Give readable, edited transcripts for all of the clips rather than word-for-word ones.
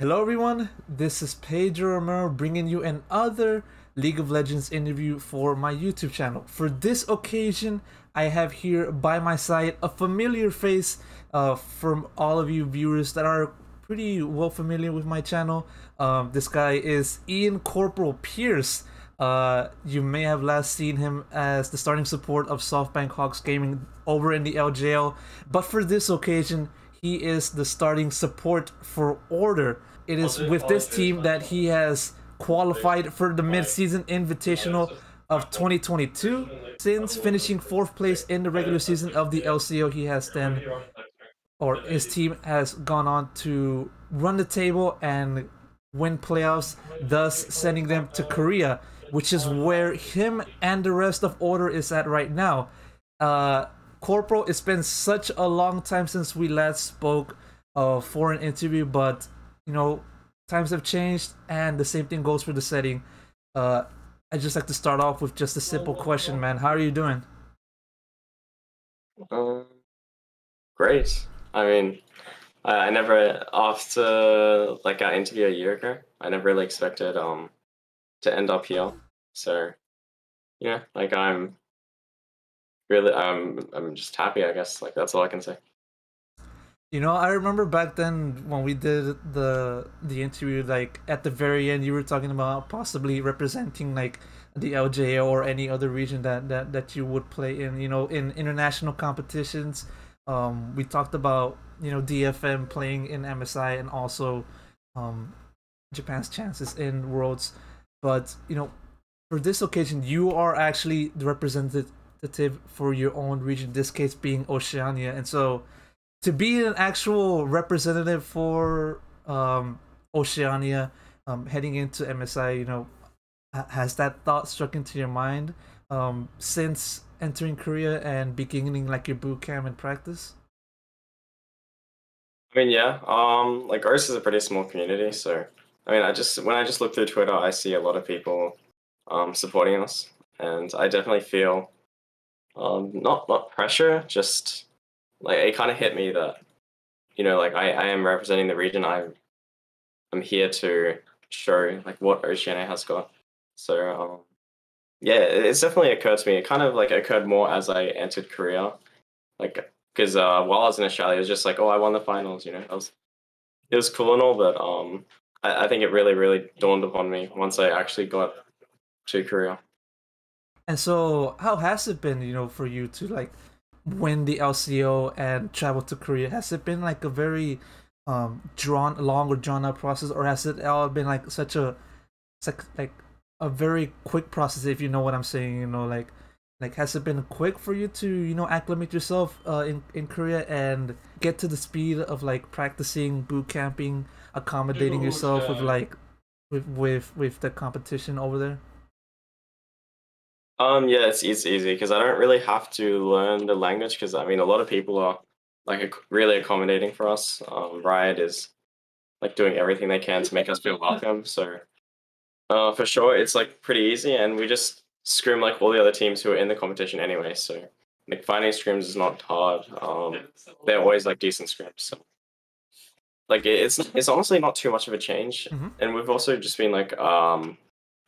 Hello everyone, this is Pedro Romero bringing you another League of Legends interview for my YouTube channel. For this occasion, I have here by my side a familiar face from all of you viewers that are pretty well familiar with my channel. This guy is Corporal Pearse. You may have last seen him as the starting support of SoftBank Hawks Gaming over in the LJL, but for this occasion, he is the starting support for Order. It is with this team that he has qualified for the Mid-Season Invitational of 2022. Since finishing 4th place in the regular season of the LCO, he has then, or his team has gone on to run the table and win playoffs, thus sending them to Korea, which is where him and the rest of Order is at right now. Corporal, it's been such a long time since we last spoke for an interview, but you know, times have changed, and the same thing goes for the setting. I just like to start off with just a simple question, man. How are you doing? Um, Great. I mean, I never, after like our interview a year ago, I never really expected to end up here. So yeah, like I'm just happy, I guess. Like that's all I can say. You know, I remember back then when we did the interview, like at the very end, you were talking about possibly representing like the LJO or any other region that you would play in. You know, in international competitions. We talked about DFM playing in MSI and also um, Japan's chances in Worlds, but for this occasion, you are actually the representative for your own region. This case being Oceania, and so to be an actual representative for Oceania, heading into MSI, has that thought struck into your mind since entering Korea and beginning like your boot camp and practice? I mean, yeah, like ours is a pretty small community, so I mean, when I just look through Twitter, I see a lot of people supporting us, and I definitely feel not pressure, just like it kind of hit me that like I am representing the region. I'm here to show like what Oceania has got. So yeah, it's definitely occurred to me. It kind of like occurred more as I entered Korea, like because while I was in Australia, it was just like, oh, I won the finals. It was cool and all, but I think it really dawned upon me once I actually got to Korea. And so, how has it been, for you to like win the LCO and travel to Korea? Has it been like a very long or drawn out process, or has it all been like such a it's like a very quick process, if you know what I'm saying? Like has it been quick for you to acclimate yourself in Korea and get to the speed of like practicing, boot camping, accommodating yourself with like with the competition over there? Yeah, it's easy because I don't really have to learn the language because I mean a lot of people are like really accommodating for us. Riot is like doing everything they can to make us feel welcome. So for sure, it's like pretty easy, and we just scrim like all the other teams who are in the competition anyway. So like finding scrims is not hard. They're always like decent scrims. So like it's honestly not too much of a change, Mm-hmm. and we've also just been like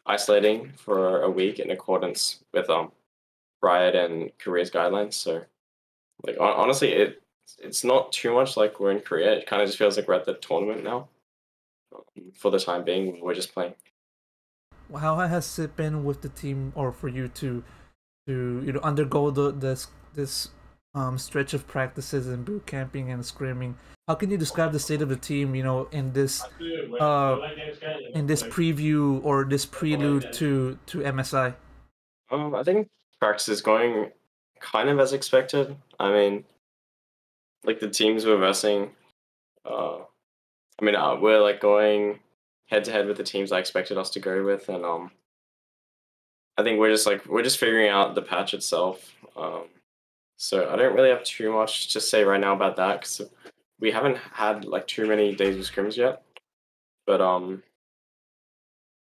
isolating for a week in accordance with Riot and Korea's guidelines. So like honestly, it's not too much like we're in Korea. It kind of just feels like we're at the tournament now. For the time being, we're just playing. How has it been with the team, or for you to undergo this stretch of practices and boot camping and scrimming? How can you describe the state of the team, uh in this preview or this prelude to MSI? I think practice is going kind of as expected. I mean, like the teams we're versing, uh, we're like going head to head with the teams I expected us to go with, and I think we're just figuring out the patch itself. So I don't really have too much to say right now about that because we haven't had like too many days of scrims yet. But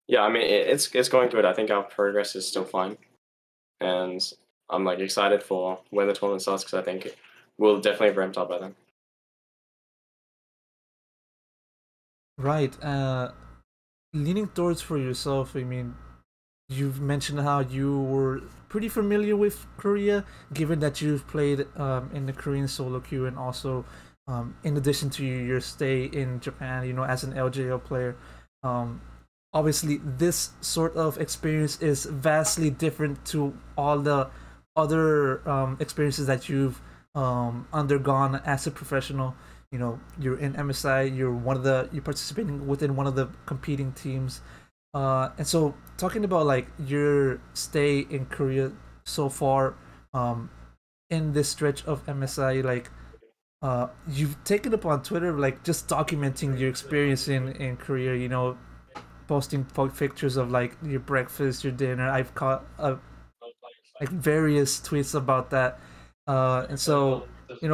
yeah, I mean it's going good. I think our progress is still fine, and I'm like excited for when the tournament starts because I think we'll definitely have ramped up by then. Right. Leaning towards for yourself, I mean, you've mentioned how you were pretty familiar with Korea, given that you've played in the Korean solo queue and also, in addition to your stay in Japan, as an LJL player. Um, Obviously, this sort of experience is vastly different to all the other experiences that you've undergone as a professional. You're in MSI. You're participating within one of the competing teams. And so, talking about like your stay in Korea so far, um, in this stretch of MSI, like you've taken up on Twitter, like just documenting your experience in Korea. Posting pictures of like your breakfast, your dinner. I've caught like various tweets about that. And so,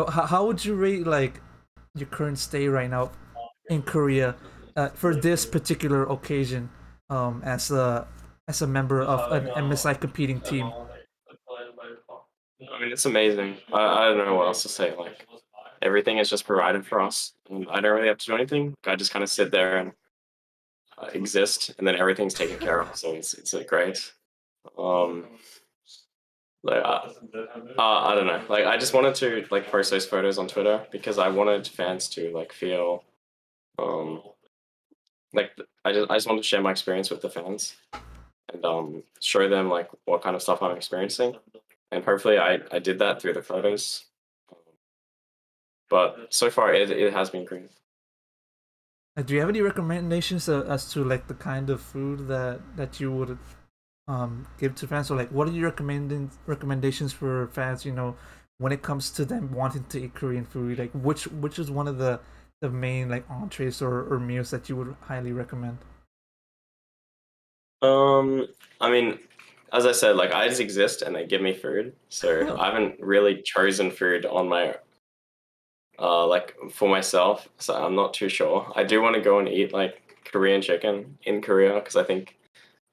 how would you rate like your current stay right now in Korea for this particular occasion, as a member of an MSI competing team? I mean, it's amazing. I don't know what else to say. Like, everything is just provided for us. And I don't really have to do anything. I just kind of sit there and exist, and then everything's taken care of. So it's great. Um, like I don't know. Like I just wanted to like post those photos on Twitter because I wanted fans to like feel um like I just wanted to share my experience with the fans and show them like what kind of stuff I'm experiencing, and hopefully I did that through the photos. But so far it has been great. Do you have any recommendations as to like the kind of food that you would give to fans? So like, what are your recommendations for fans? When it comes to them wanting to eat Korean food, like which is one of the main like entrees or meals that you would highly recommend? Um, I mean, as I said, like I just exist and they give me food. So Oh, I haven't really chosen food on my like for myself. So I'm not too sure. I do want to go and eat like Korean chicken in Korea because I think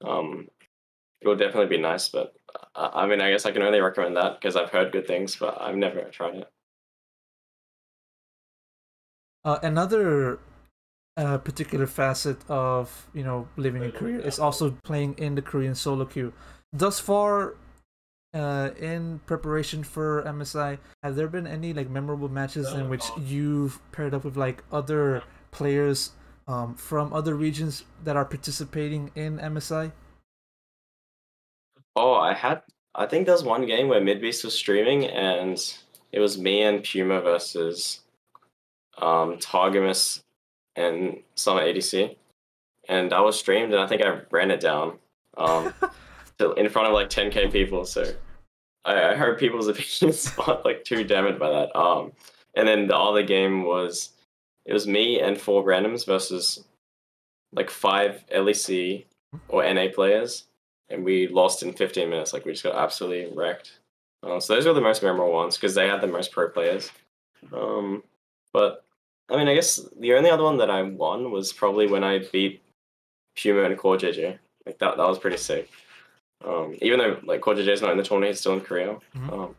um it will definitely be nice. But I mean, I guess I can only recommend that because I've heard good things, but I've never tried it. another particular facet of living in Korea is also playing in the Korean solo queue. Thus far, in preparation for MSI, have there been any like memorable matches in which you've paired up with like other players from other regions that are participating in MSI? Oh, I think there was one game where Midbeast was streaming and it was me and Puma versus Targamus and some ADC. And that was streamed and I think I ran it down in front of like 10K people. So I heard people's opinions got like too damaged by that. And then the other game was it was me and four randoms versus like five LEC or NA players, and we lost in 15 minutes. Like we just got absolutely wrecked. So those were the most memorable ones because they had the most pro players. Um, but I mean, I guess the only other one that I won was probably when I beat Puma and Core JJ. Like that was pretty sick. Even though like Core JJ is not in the tournament, he's still in Korea. Mhm.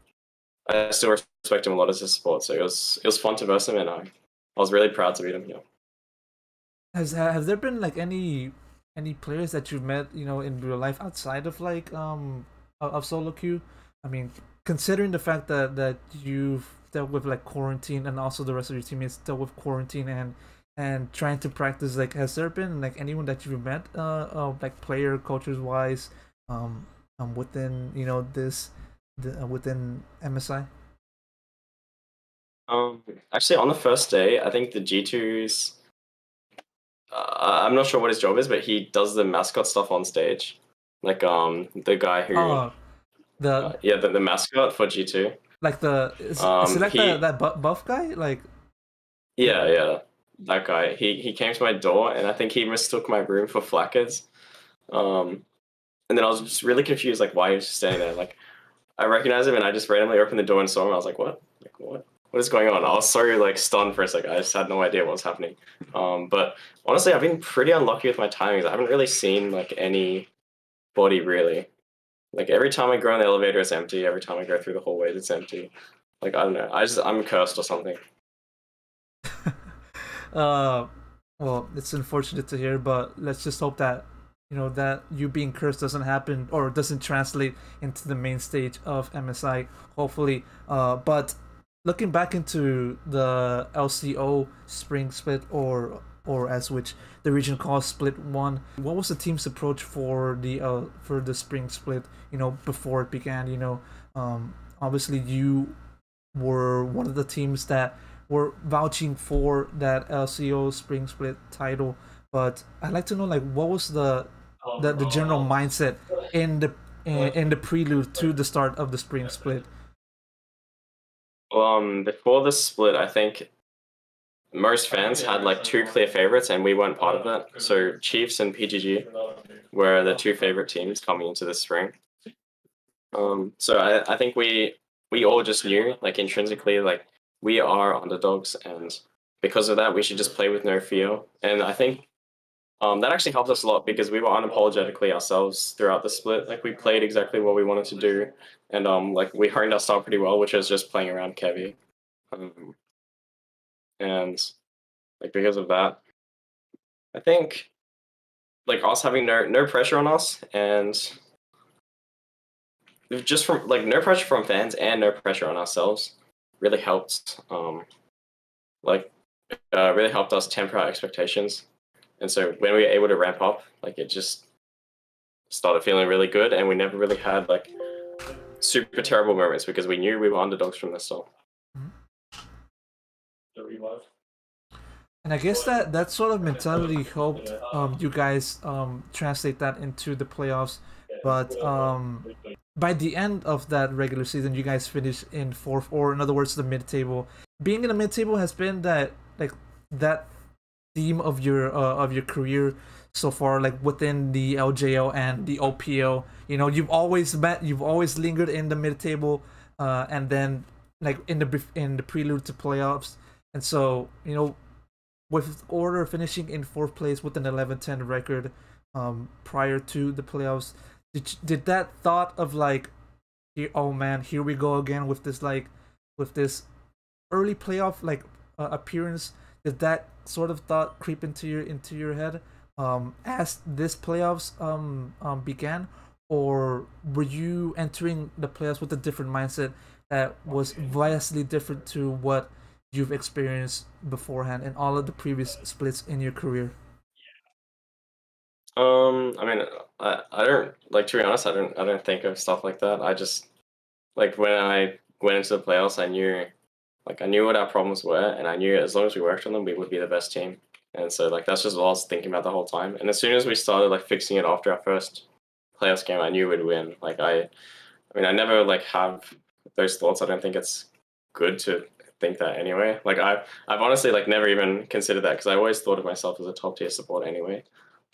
I still respect him a lot as a support. So it was fun to verse him, and I was really proud to beat him. Yeah. Have there been like any players that you've met in real life outside of like of solo queue? I mean, considering the fact that you've dealt with like quarantine and also the rest of your teammates dealt with quarantine and trying to practice, like has there been like anyone that you've met like player coaches wise within within MSI? Actually, on the first day, I think the G2's. I'm not sure what his job is, but he does the mascot stuff on stage. Like the guy who, Oh, the yeah, the mascot for G2. like the is it like the He, that buff guy like yeah, yeah, that guy. He came to my door, and I think he mistook my room for Flackett's. Um, and then I was just really confused, like why he was just standing there. Like I recognized him, and I just randomly opened the door and saw him. I was like, what? Like what? What is going on? I was so like stunned for a second. I just had no idea what was happening. But honestly, I've been pretty unlucky with my timings. I haven't really seen like anybody really. Like every time I go in the elevator, it's empty. Every time I go through the hallways, it's empty. Like I don't know. I'm cursed or something. uh Well, it's unfortunate to hear, but let's just hope that that you being cursed doesn't happen or doesn't translate into the main stage of MSI. Hopefully, but looking back into the LCO spring split, or as which the region calls split one, what was the team's approach for the spring split? Before it began. Obviously you were one of the teams that were vouching for that LCO Spring Split title. But I'd like to know, like, what was the general mindset in the prelude to the start of the Spring Split? Before the split, I think most fans had like two clear favorites, and we weren't part of that. So Chiefs and PGG were the two favorite teams coming into the spring. So I think we all just knew, like intrinsically, like we are underdogs, and because of that, we should just play with no fear. And I think that actually helped us a lot because we were unapologetically ourselves throughout the split. Like we played exactly what we wanted to do, and like we honed our style pretty well, which was just playing around Kevy. And like because of that, I think like us having no pressure on us, and just from like no pressure from fans and no pressure on ourselves really helped. Like really helped us temper our expectations. And so when we were able to ramp up, like it just started feeling really good, and we never really had like super terrible moments because we knew we were underdogs from the start. And I guess that sort of mentality helped you guys translate that into the playoffs. But by the end of that regular season, you guys finished in fourth, or in other words, the mid table. Being in the mid table has been that theme of your career so far, like within the LJL and the OPL. You've always lingered in the mid table, and then like in the prelude to playoffs. And so with Order finishing in fourth place with an 11-10 record, prior to the playoffs, did that thought of like, oh man, here we go again with this early playoff appearance, did that sort of thought creep into your head as this playoffs began, or were you entering the playoffs with a different mindset that was vastly different to what you've experienced beforehand in all of the previous splits in your career? I mean, I don't like, to be honest, I don't think of stuff like that. I just like when I went into the playoffs, I knew what our problems were, and I knew as long as we worked on them, we would be the best team. And so like that's just what I was thinking about the whole time. And as soon as we started like fixing it after our first playoffs game, I knew we'd win. I mean, I never like have those thoughts. I don't think it's good to think that anyway. Like I've honestly like never even considered that because I always thought of myself as a top tier support anyway.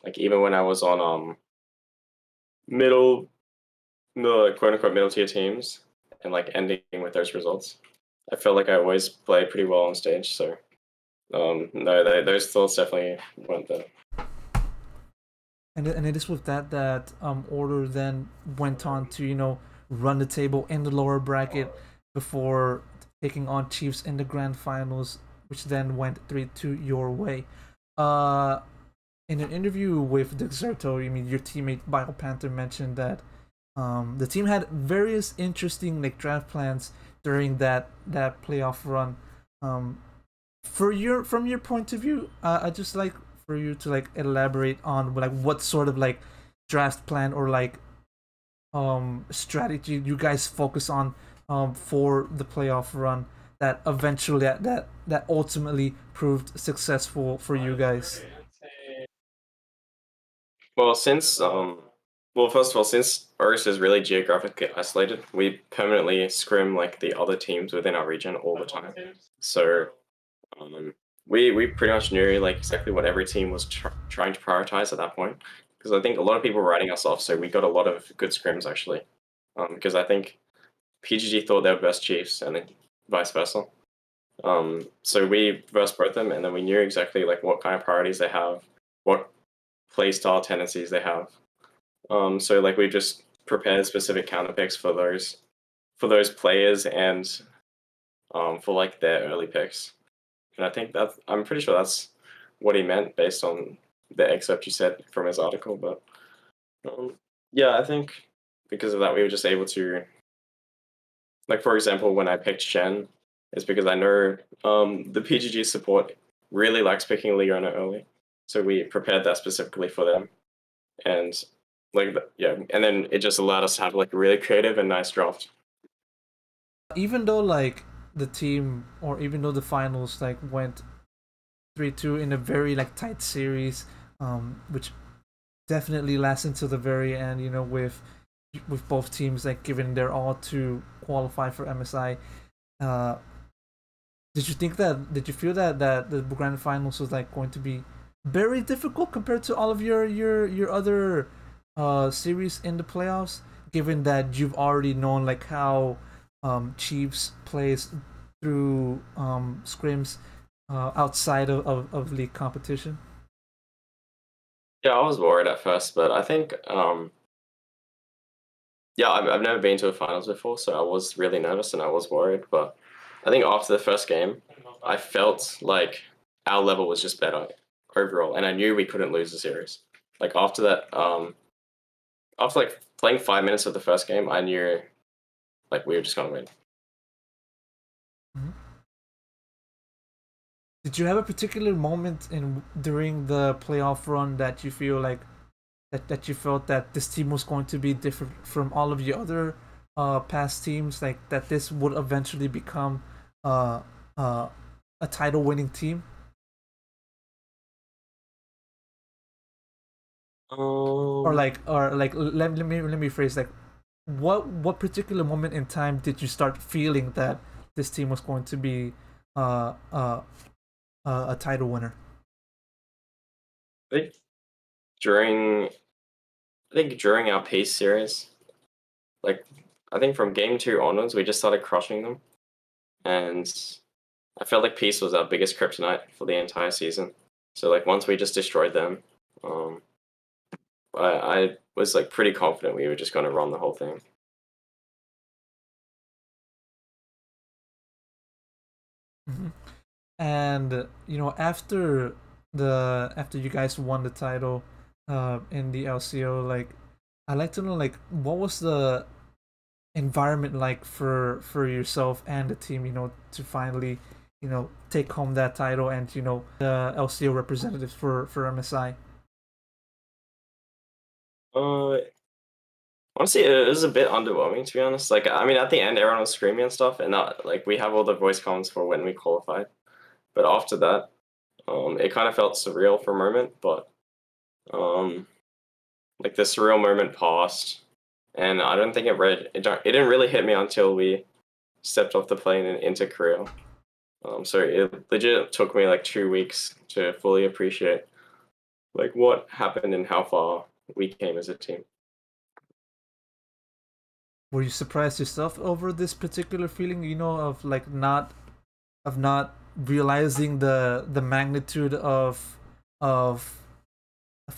Like even when I was on middle, quote unquote middle tier teams, and like ending with those results, I felt like I always played pretty well on stage. So no, those thoughts definitely weren't there. And it is with that Order then went on to run the table in the lower bracket before taking on Chiefs in the grand finals, which then went 3-2 your way. Uh, in an interview with Dexerto, I mean your teammate Biopanther mentioned that the team had various interesting like draft plans during that playoff run. Um, from your point of view, I just like for you to like elaborate on like what sort of like draft plan or like strategy you guys focus on for the playoff run that eventually that ultimately proved successful for you guys. Well, first of all, since Earth is really geographically isolated, we permanently scrim like the other teams within our region all the time. So um, we pretty much knew like exactly what every team was trying to prioritize at that point. Because I think a lot of people were writing us off, so we got a lot of good scrims actually. Because I think PGG thought they were best Chiefs, and then vice versa. So we versed both them, and then we knew exactly like what kind of priorities they have, what play style tendencies they have. So like we just prepared specific counter picks for those players, and for like their early picks. And I think I'm pretty sure that's what he meant based on the excerpt you said from his article. But yeah, I think because of that, we were just able to, like, for example, when I picked Shen, it's because I know the PGG support really likes picking Leona early. So we prepared that specifically for them. And like, yeah, and then it just allowed us to have like a really creative and nice draft. Even though like the team, or even though the finals like went 3-2 in a very like tight series, which definitely lasted to the very end, you know, with both teams like giving their all to qualify for MSI. Did you feel that the grand finals was like going to be very difficult compared to all of your other series in the playoffs, given that you've already known like how Chiefs plays through scrims outside of league competition? Yeah, I was worried at first, but I think yeah, I've never been to a finals before, so I was really nervous and I was worried. But I think after the first game, I felt like our level was just better overall, and I knew we couldn't lose the series. Like after that, after like playing 5 minutes of the first game, I knew like we were just gonna win. Mm-hmm. Did you have a particular moment during the playoff run that you feel like that you felt that this team was going to be different from all of your other past teams, like that this would eventually become uh, uh, a title winning team? Or let me phrase, like what particular moment in time did you start feeling that this team was going to be uh, uh, a title winner? I think during during our Peace series, like I think from game 2 onwards, we just started crushing them, and I felt like Peace was our biggest kryptonite for the entire season. So like once we just destroyed them, um, I was like pretty confident we were just going to run the whole thing. Mm-hmm. And you know, after you guys won the title in the LCO, like I'd like to know like what was the environment like for yourself and the team, you know, to finally, you know, take home that title and, you know, the LCO representatives for MSI. Uh, Honestly, it was a bit underwhelming to be honest. Like I mean, at the end, everyone was screaming and stuff, and like we have all the voice comms for when we qualified, but after that, it kind of felt surreal for a moment, but um, like the surreal moment passed, and I don't think it didn't really hit me until we stepped off the plane and into Korea. So it legit took me like 2 weeks to fully appreciate like what happened and how far we came as a team. Were you surprised yourself over this particular feeling, you know, of like not realizing the magnitude of of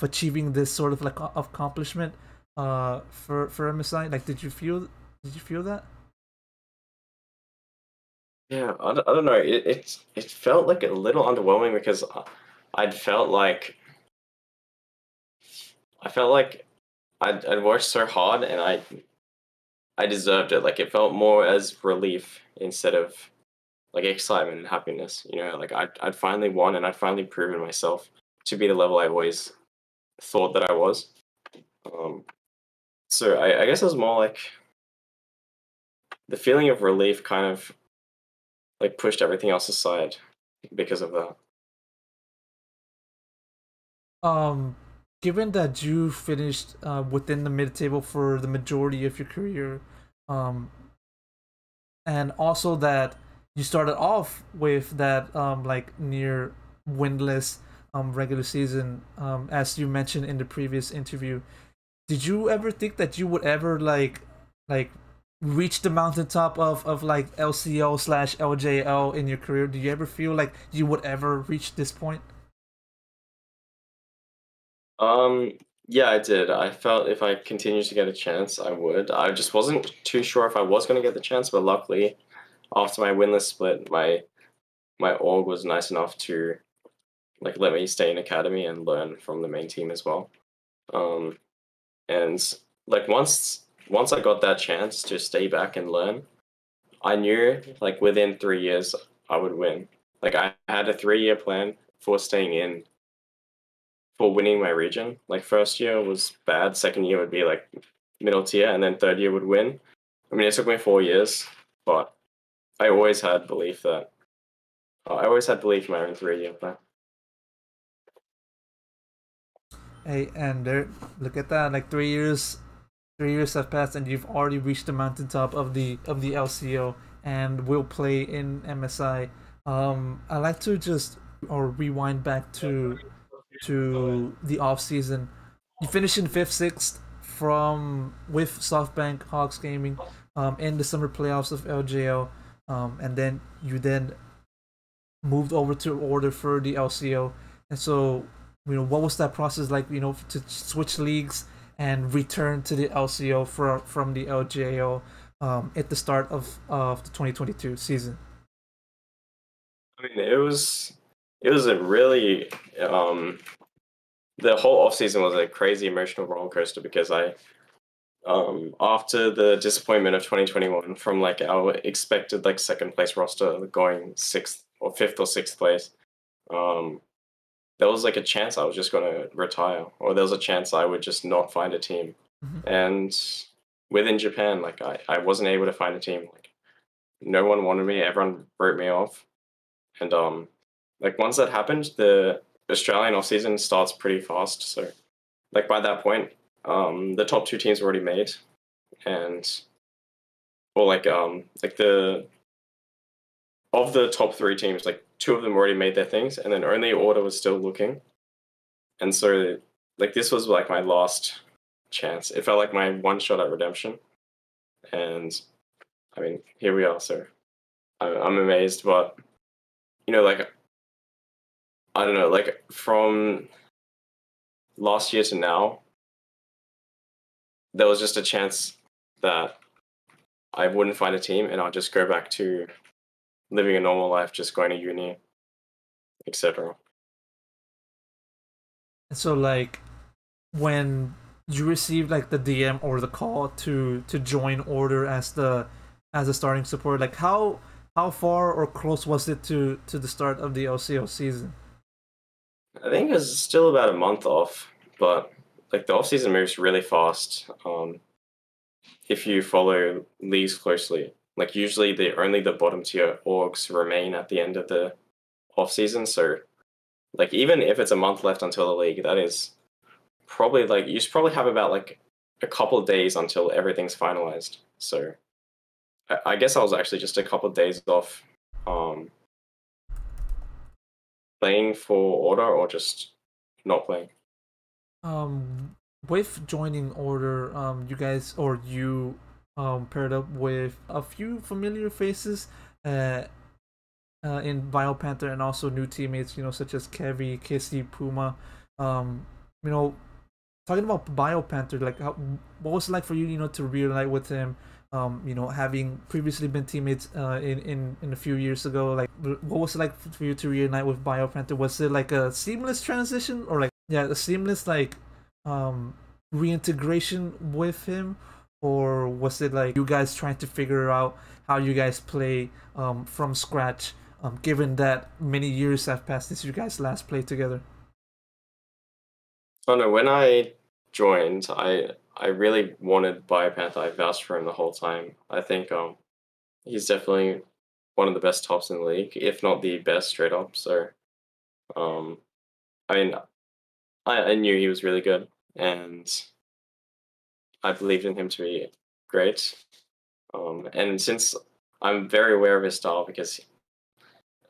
achieving this sort of like accomplishment for MSI? Like did you feel that? Yeah, I don't know. It felt like a little underwhelming because I felt like I'd worked so hard and I deserved it. Like it felt more as relief instead of like excitement and happiness. You know, like I'd finally won and I'd finally proven myself to be the level I always thought that I was. Um, so I guess it was more like the feeling of relief kind of like pushed everything else aside because of that. Um, Given that you finished within the mid table for the majority of your career, um, and also that you started off with that like near winless regular season, as you mentioned in the previous interview, did you ever think that you would ever like reach the mountaintop of like LCO slash LJL in your career? Do you ever feel like you would ever reach this point? Um, yeah, I did. I felt if I continued to get a chance, I would. I just wasn't too sure if I was going to get the chance, but luckily, after my winless split, my org was nice enough to like let me stay in academy and learn from the main team as well. And like once I got that chance to stay back and learn, I knew like within 3 years I would win. Like I had a 3-year plan for staying in, for winning my region. Like first year was bad, second year would be like middle tier, and then third year would win. I mean, it took me 4 years, but I always had belief that I always had belief in my own 3-year plan. Hey, and there, look at that! Like 3 years, 3 years have passed, and you've already reached the mountaintop of the LCO, and will play in MSI. I like to just or rewind back to the off season. You finished in fifth, sixth from with SoftBank Hawks Gaming, in the summer playoffs of LJL, and then you then moved over to order for the LCO. And so, what was that process like? To switch leagues and return to the LCO from the LJO, at the start of the 2022 season. I mean, it was a really the whole off season was a crazy emotional roller coaster because I after the disappointment of 2021 from like our expected like second place roster going sixth or fifth or sixth place, um, there was like a chance I was just gonna retire, or there was a chance I would just not find a team. Mm-hmm. And within Japan, like I wasn't able to find a team. Like no one wanted me, everyone wrote me off. And like once that happened, the Australian off season starts pretty fast. So like by that point, the top two teams were already made, and or like the of the top three teams, like two of them already made their things, and then only Order was still looking. And so like this was like my last chance. It felt like my one shot at redemption, and I mean here we are. So I'm amazed, but like I don't know, like from last year to now, there was just a chance that I wouldn't find a team and I'll just go back to living a normal life, just going to uni, etc. And so, like, when you received like the DM or the call to join Order as a starting support, like how far or close was it to the start of the LCO season? I think it's still about a month off, but like the off season moves really fast. If you follow leagues closely, like usually only the bottom tier orgs remain at the end of the off season. So like even if it's a month left until the league, that is probably like you should probably have about like a couple of days until everything's finalized. So I guess I was actually just a couple of days off playing for Order or just not playing. With joining Order, you guys or you paired up with a few familiar faces, in Biopanther, and also new teammates, such as Kevi, Kissy, Puma. Um, you know, talking about Biopanther, like what was it like for you, to reunite with him? Having previously been teammates in a few years ago, like what was it like for you to reunite with Biopanther? Was it like a seamless transition, or like a seamless like reintegration with him, or was it like you guys trying to figure out how you guys play from scratch, given that many years have passed since you guys last played together? Oh no, when I joined, I really wanted Biopanther. I vouched for him the whole time. I think he's definitely one of the best tops in the league, if not the best straight up. So um I mean I knew he was really good, and I believed in him to be great. And since I'm very aware of his style, because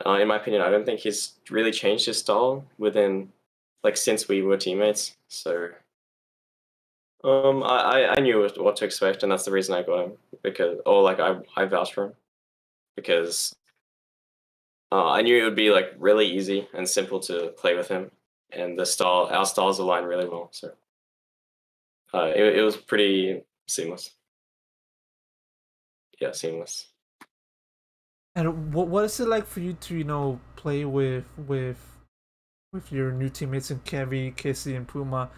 in my opinion, I don't think he's really changed his style within like since we were teammates. So I knew what to expect, and that's the reason I got him, because or like I vouched for him because I knew it would be like really easy and simple to play with him, and our styles align really well. So it was pretty seamless. Yeah, seamless. And what is it like for you to play with with your new teammates in Kevi, Casey, and Puma.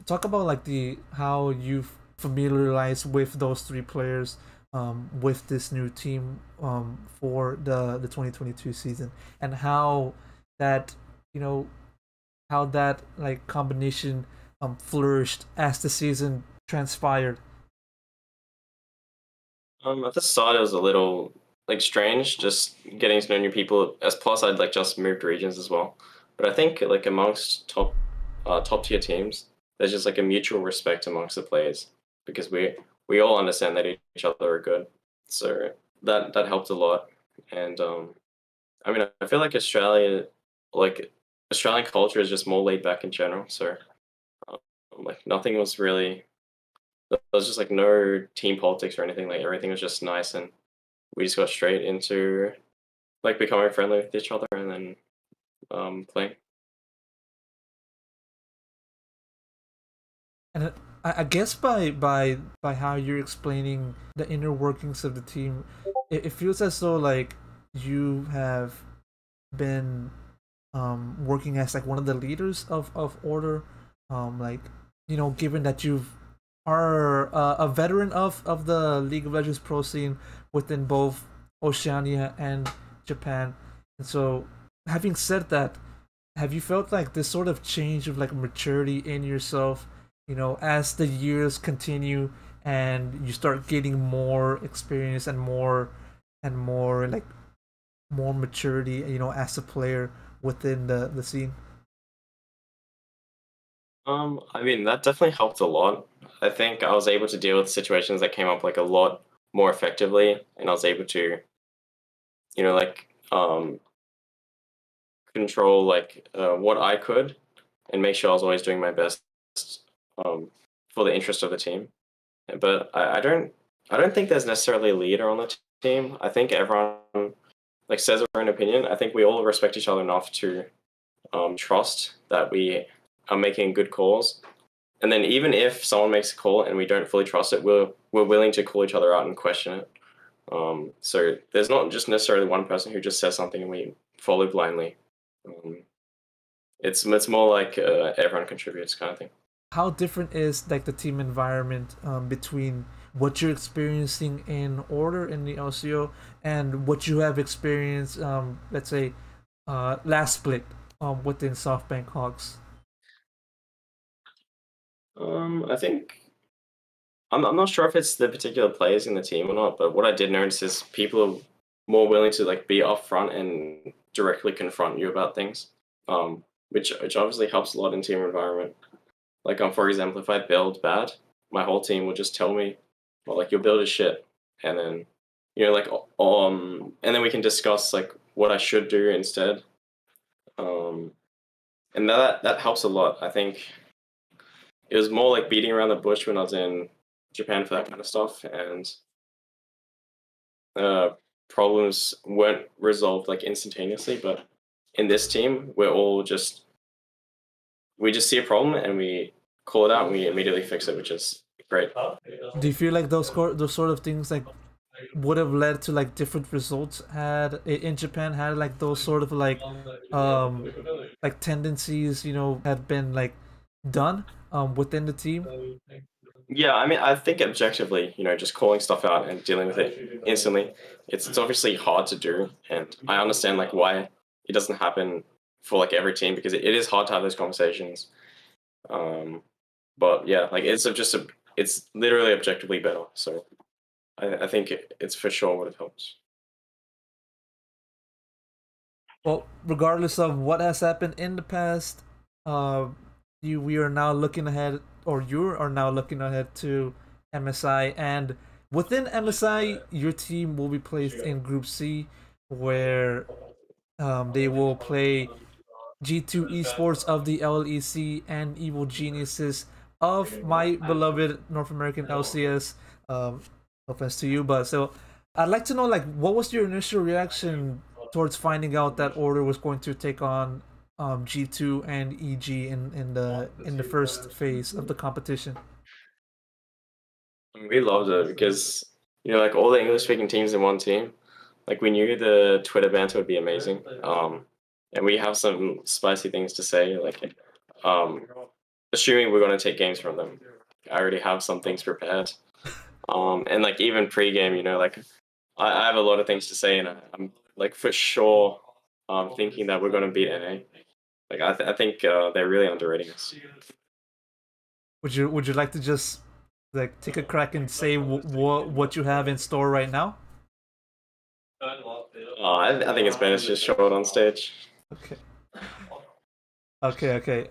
Talk about like the how you've familiarized with those three players with this new team for the 2022 season, and how that you know how that like combination flourished as the season transpired. At the start, it was a little like strange, just getting to know new people. As plus, I'd like just moved regions as well. But I think like amongst top tier teams, there's just like a mutual respect amongst the players because we all understand that each other are good. So that helped a lot. And I mean, I feel like Australian culture is just more laid back in general. So um, like nothing was really there was just like no team politics or anything. Like everything was just nice, and we just got straight into like becoming friendly with each other and then playing. And I guess by how you're explaining the inner workings of the team, it feels as though like you have been working as like one of the leaders of Order, like given that you are a veteran of the League of Legends pro scene within both Oceania and Japan, and so having said that, have you felt like this sort of change of like maturity in yourself, as the years continue and you start getting more experience and more like more maturity, as a player within the scene? I mean that definitely helped a lot. I think I was able to deal with situations that came up like a lot more effectively, and I was able to, like control like what I could, and make sure I was always doing my best um, for the interest of the team. But I don't think there's necessarily a leader on the team. I think everyone like says their own opinion. I think we all respect each other enough to trust that we are making good calls. And then even if someone makes a call and we don't fully trust it, we're willing to call each other out and question it. So there's not just necessarily one person who just says something and we follow blindly. Um, it's more like everyone contributes kind of thing. How different is like the team environment between what you're experiencing in Order in the LCO and what you have experienced, let's say, last split within SoftBank Hawks? I think I'm not sure if it's the particular players in the team or not, but what I did notice is people are more willing to like be upfront and directly confront you about things, which obviously helps a lot in team environment. Like for example, if I build bad, my whole team will just tell me, well, like your build is shit, and then like and then we can discuss like what I should do instead, um, and that helps a lot. I think it was more like beating around the bush when I was in Japan for that kind of stuff, and uh, problems weren't resolved like instantaneously. But in this team, we just see a problem and we call it out and we immediately fix it, which is great. Do you feel like those sort of things like would have led to like different results had in Japan had like those sort of like tendencies had been like done within the team? Yeah, I mean, I think objectively, just calling stuff out and dealing with it instantly, it's obviously hard to do, and I understand like why it doesn't happen for like every team because it is hard to have those conversations. Um, but yeah, like it's literally objectively better. So I think it's for sure would have helped. Well, regardless of what has happened in the past, uh, we are now looking ahead, or you are now looking ahead to MSI, and within MSI, your team will be placed in Group C, where they will play G2 Esports of the LEC and Evil Geniuses of my beloved North American LCS. Um, no offense to you, but so I'd like to know, like, what was your initial reaction towards finding out that Order was going to take on G2 and EG in the first phase of the competition? We loved it because like all the English speaking teams in one team. Like we knew the Twitter banter would be amazing. and we have some spicy things to say. Like, assuming we're going to take games from them, I already have some things prepared. And like even pre-game, you know, like I have a lot of things to say, and I'm like for sure thinking that we're going to beat NA. Like I think they're really underrating us. Would you like to just like take a crack and say what you have in store right now? I think it's best just show it on stage. Okay. Okay.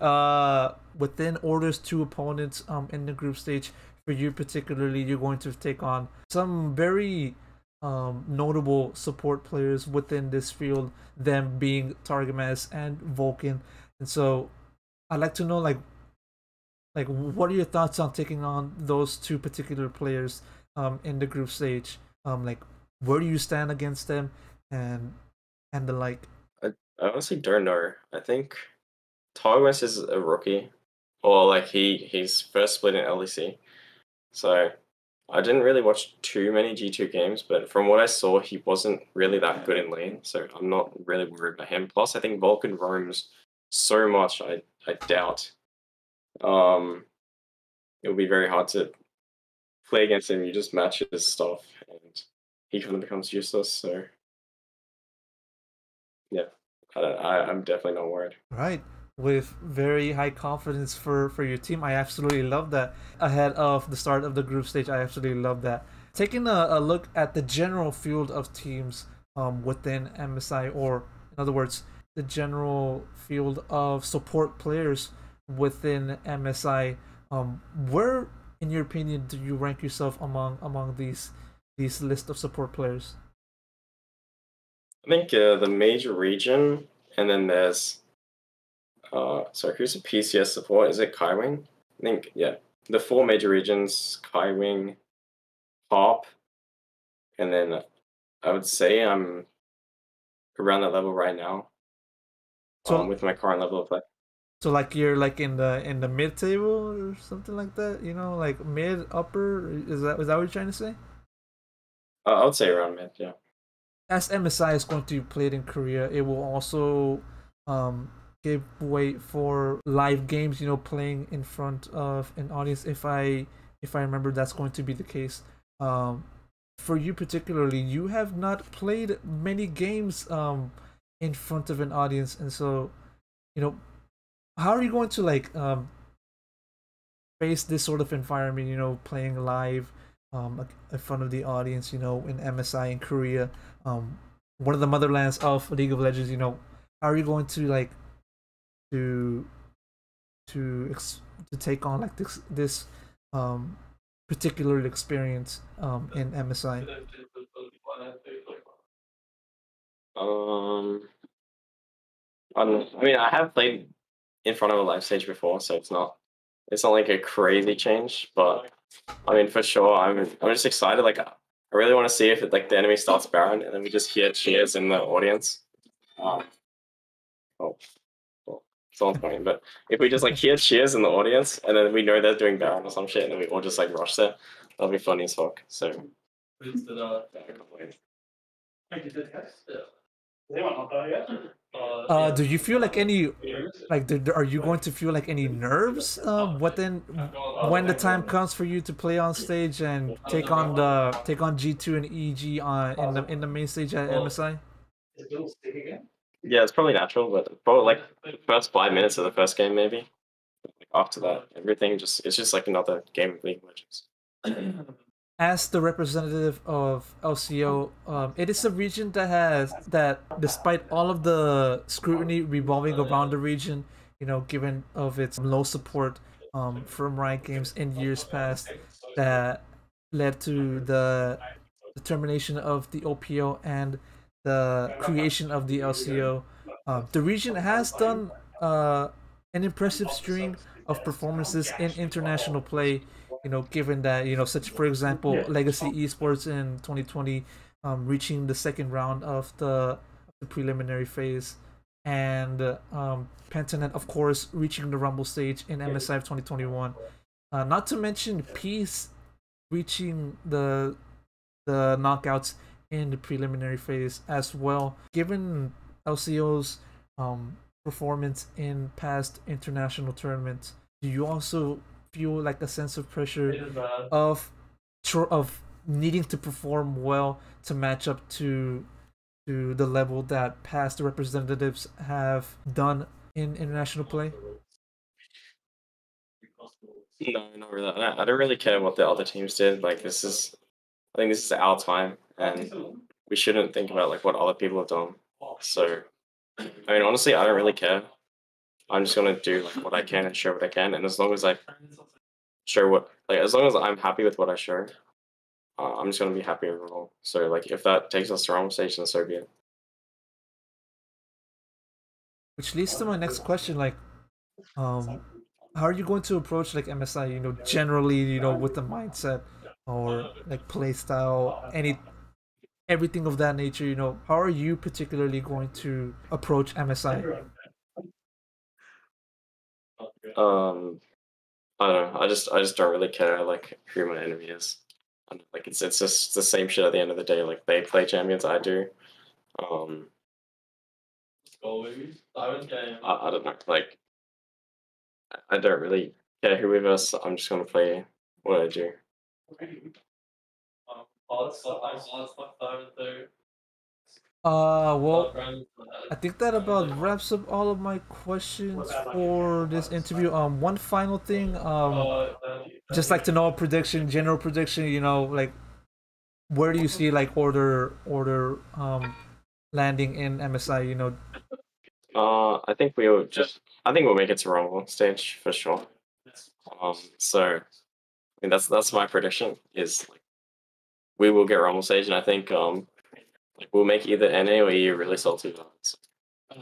Within orders two opponents in the group stage, for you particularly, you're going to take on some very notable support players within this field, them being Targamas and Vulcan. And so I'd like to know like what are your thoughts on taking on those two particular players in the group stage? Like where do you stand against them and the like? I honestly don't know. I think Targamas is a rookie, or like he's first split in LEC, so I didn't really watch too many G2 games, but from what I saw, he wasn't really that good in lane, so I'm not really worried about him. Plus, I think Vulcan roams so much, I doubt it'll be very hard to play against him. You just match his stuff, and he kind of becomes useless. So yeah, I'm definitely not worried. Right. With very high confidence for your team. I absolutely love that. Ahead of the start of the group stage, I absolutely love that. Taking a look at the general field of teams within MSI, or in other words, the general field of support players within MSI, where, in your opinion, do you rank yourself among these list of support players? I think the major region, and then there's sorry, who's the PCS support? Is it Kaiwing? I think, yeah. The four major regions, Kaiwing, Pop, and then I would say I'm around that level right now. So with my current level of play. so like you're like in the mid table or something like that, you know, like mid upper. Is that what you're trying to say? I would say around mid, yeah. As MSI is going to be played in Korea, it will also give way for live games, you know, playing in front of an audience. If I remember, that's going to be the case. For you particularly, you have not played many games in front of an audience, and so, you know, how are you going to like face this sort of environment, you know, playing live in front of the audience, you know, in MSI in Korea, one of the motherlands of League of Legends, you know, how are you going to like to take on like this particular experience in MSI? I mean, I have played in front of a live stage before, so it's not like a crazy change, but I mean, for sure, I'm just excited. Like, I really want to see if like the enemy starts Baron, and then we just hear cheers in the audience. Oh, well, someone's pointing, but if we just like hear cheers in the audience, and then we know they're doing Baron or some shit, and then we all just like rush there, that'll be funny as fuck. So. Do you feel like any like are you going to feel like any nerves when the time comes for you to play on stage and take on G2 and EG in the main stage at MSI? Yeah, it's probably natural, but probably like the first 5 minutes of the first game, maybe. Like after that, everything it's just like another game of League of Legends. As the representative of LCO, it is a region that, despite all of the scrutiny revolving around the region, you know, given of its low support from Riot Games in years past, that led to the termination of the OPO and the creation of the LCO. The region has done an impressive string of performances in international play, you know, given that, you know, such for example Legacy Esports in 2020 reaching the second round of the preliminary phase, and Pentanet of course reaching the Rumble stage in MSI of 2021, not to mention Peace reaching the knockouts in the preliminary phase as well. Given LCO's performance in past international tournaments, do you also feel like a sense of pressure of of needing to perform well to match up to the level that past representatives have done in international play? No, not really. I don't really care what the other teams did. Like I think this is our time, and we shouldn't think about like what other people have done. So, I mean, honestly, I don't really care. I'm just gonna do like what I can and show what I can, and as long as I show as long as I'm happy with what I show, I'm just gonna be happy overall. So, like, if that takes us to Rumble stage, then so be it. Which leads to my next question, like, um, how are you going to approach like MSI? Generally, with the mindset or like play style, everything of that nature. How are you particularly going to approach MSI? Um, I don't know. I just don't really care like who my enemy is. Like it's just the same shit at the end of the day. Like they play champions, I do. Um, I don't know. Like I don't really care who with us. I'm just gonna play what I do. Well, I think that about wraps up all of my questions for this interview. One final thing. Just like to know a prediction, general prediction. Like where do you see like order landing in MSI? I think we'll make it to Rumble stage for sure. So I mean that's my prediction is like we will get Rumble stage, and I think like we'll make either NA or EU really salty.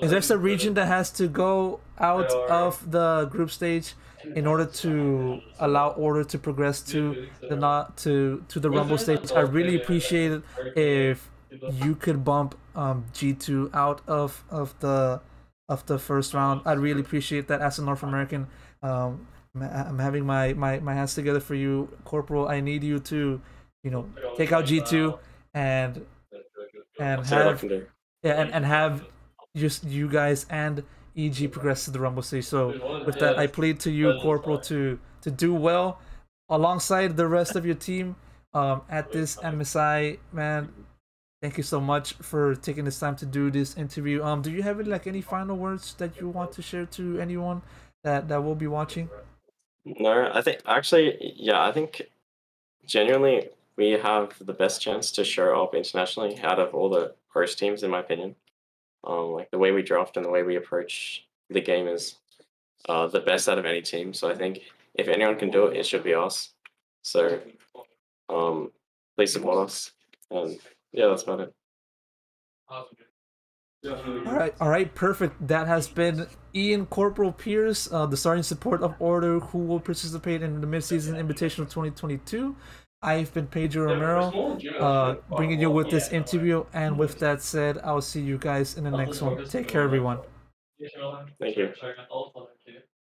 Is there a region that has to go out of the group stage in order to allow order to progress to the not to the Rumble stage? I really appreciate it if you could bump G2 out of the first round. I'd really appreciate that as a North American. I'm having my hands together for you, Corporal. I need you to, take out G2 and have and have just you guys and EG progress to the Rumble stage. So with that, I plead to you, Corporal, to do well alongside the rest of your team at this MSI. Man, thank you so much for taking this time to do this interview. Do you have any final words that you want to share to anyone that will be watching? No, I think actually, yeah, I think genuinely we have the best chance to show up internationally out of all the host teams, in my opinion. Like the way we draft and the way we approach the game is the best out of any team. So I think if anyone can do it, it should be us. So please support us. And yeah, that's about it. All right, perfect. That has been Ian Corporal Pearse, the starting support of Order, who will participate in the Mid-Season Invitational 2022. I've been Pedro Romero, bringing you with this interview. And with that said, I'll see you guys in the next one. Take care, everyone. Thank you.